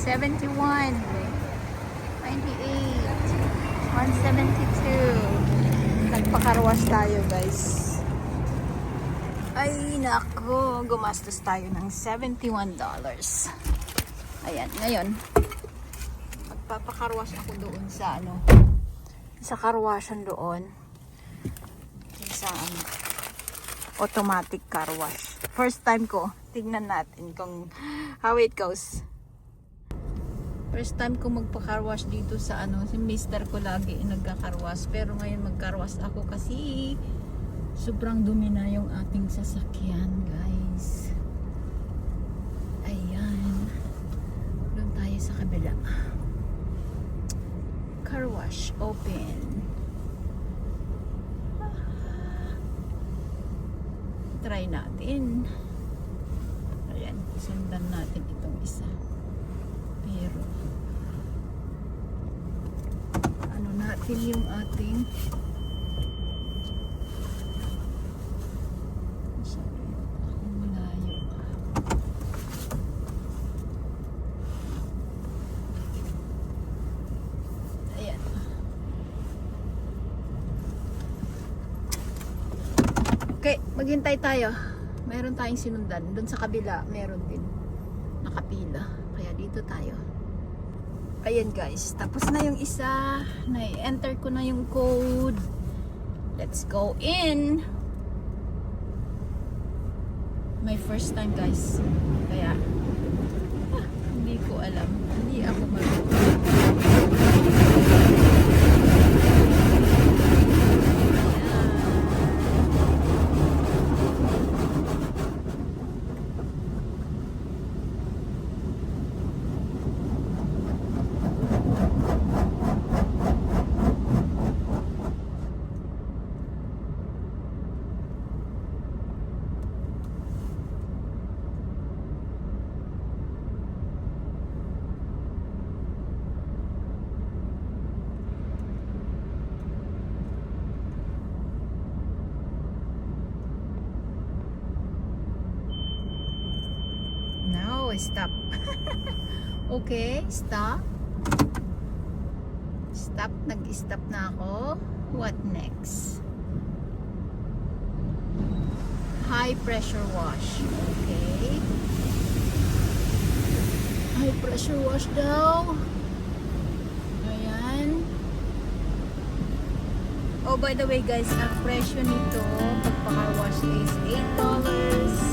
71, 98, 172. Nagpakarwas tayo, guys. Ay, nako, gumastos tayo ng $71. Ayan, ngayon, magpapakarwas ako doon sa sa karwasyan doon. Sa automatic car wash. First time ko. Tingnan natin kung how it goes. First time ko magpa-car wash dito sa si mister ko lagi nagka-car wash. Pero ngayon mag-car wash ako kasi sobrang dumi na yung ating sasakyan, guys. Ayan. Doon tayo sa kabila. Car wash open. Try natin. Ayan, sundan natin itong isa. Pero natin yung ating malayo. Ayan. Okay, maghintay tayo. Meron tayong sinundan. Doon sa kabila, meron din. Nakapila. Kaya dito tayo. Ayan, guys. Tapos na yung isa. Na-enter ko na yung code. Let's go in. My first time, guys. Kaya, hindi ko alam. Hindi ako marunong. Stop. Okay, stop. Stop. Nag-stop na ako. What next? High pressure wash. Okay. High pressure wash daw. Ayan. Oh, by the way, guys, ang presyo nito pagpa-car wash is $8.99.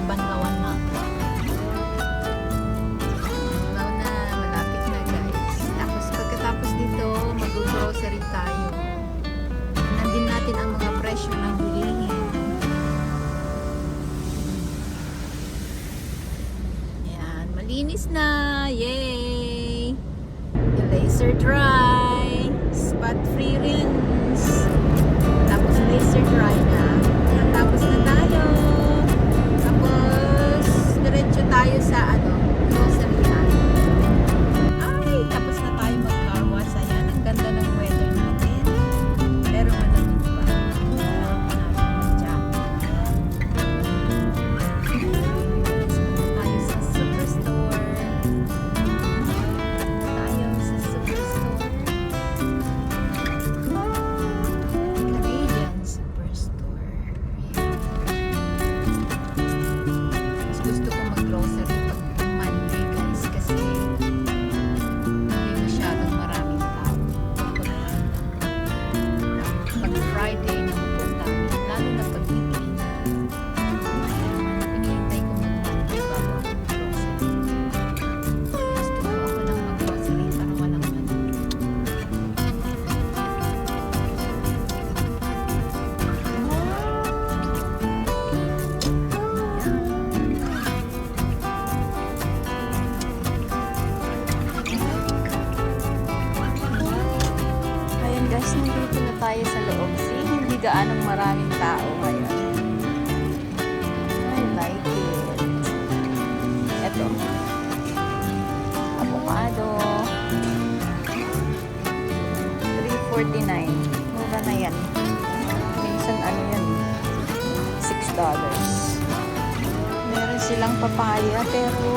Banlawan na. Malapit na, guys. Tapos pagkatapos dito, mag-grocery tayo. Nandin natin ang mga presyo ng bilihin. Ayan, malinis na. Yay! Laser dry. Spot free rinse. Tapos laser dry na. Ayan, tapos na tayo. Tapos diretso tayo sa grocery na. gaanong maraming tao ngayon. I like it. Ito. Avocado. $3.49. Mura na yan. Minsan ano yan, $6. Meron silang papaya pero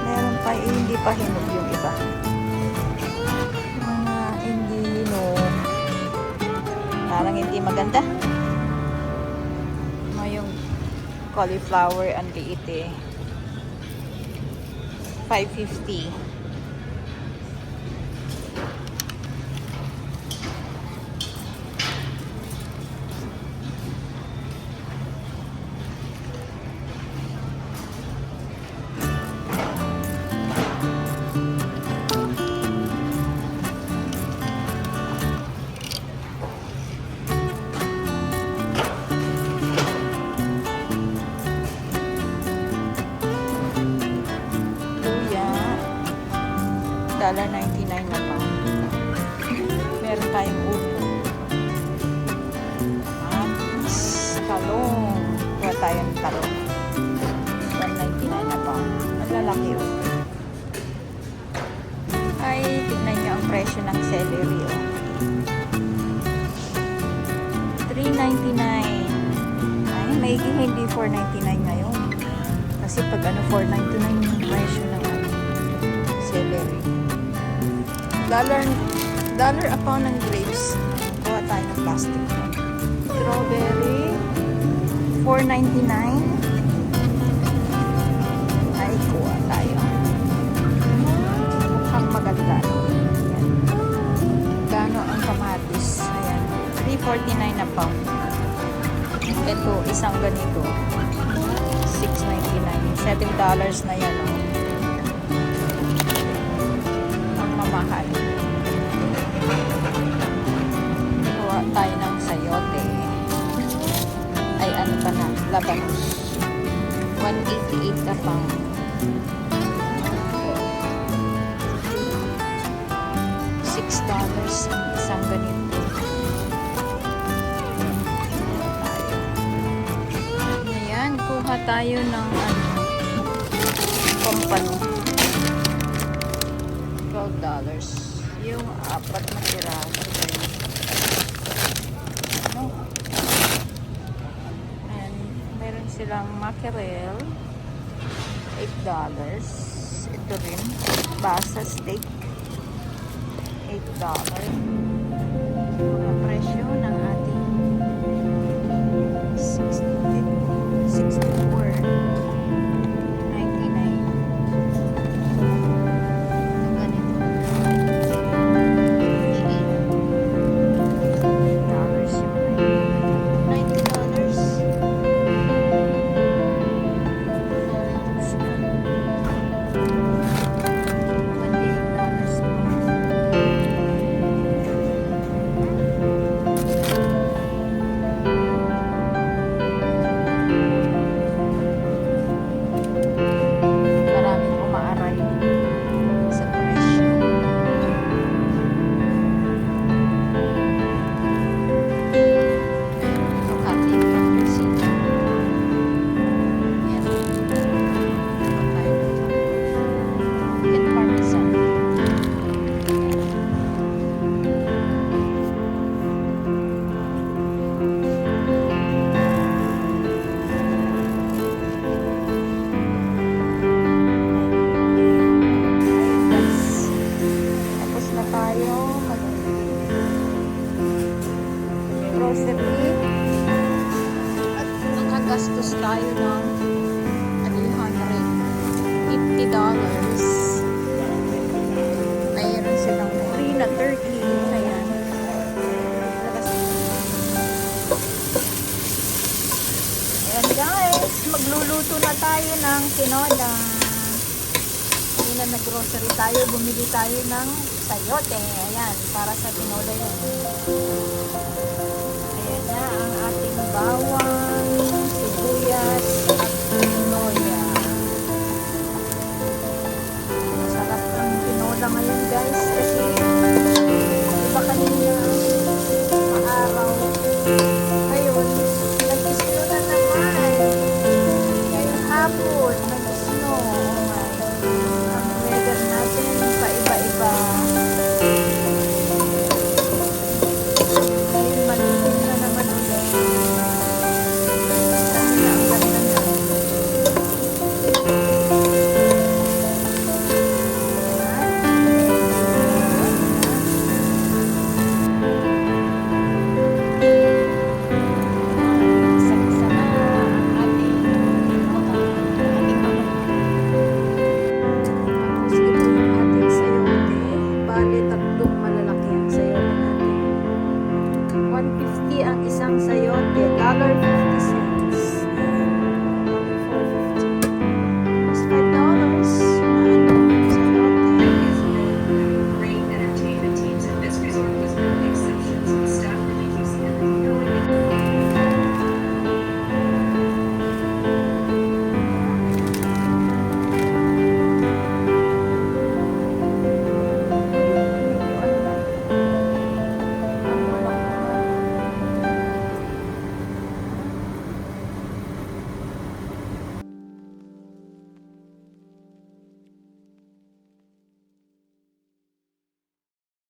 meron pa hindi pa hinog yung iba. Mga hindi hinog. Parang hindi maganda. Yung cauliflower ang liit eh. $5.50. $1.99 na pa. Meron tayong upo. At talong. Kuha tayo ng talong. $1.99 na pa. Ang lalaki yun. Ay, tignan nyo ang presyo ng celery. Oh. $3.99. Ay, may hindi $4.99 ngayon. Kasi pag ano, $4.99 yung presyo ng celery. Dollar a pound ng grapes. Kuha tayo ng plastic. Strawberry, $4.99. Ay, kuha tayo. Mukhang maganda. Ayan. Gano ang kamatis? Ayan. $3.49 na pound. Ito, isang ganito. $6.99. $7 na yan. Oh. Mahal. Kuha tayo ng sayote. Ay, ano pa na? Labanos. $1.88 na pound. $6 ang isang ganito. Ayan, kuha tayo ng pampano. $12. Yung apat na piraso. Ano? And meron silang mackerel. $8. Ito rin. Basa steak. $8. Mga presyo ng ating 64. Grocery at nakagastos tayo ng $150. Mayroon silang free na turkey. Ayan. Ayan guys, magluluto na tayo ng tinola. Hindi na nag-grocery tayo, bumili tayo ng sayote. Ayan, para sa tinola yun. Ayan na ang ating bawang, sibuyas, at tinola. Sarap ng tinola ngayon guys.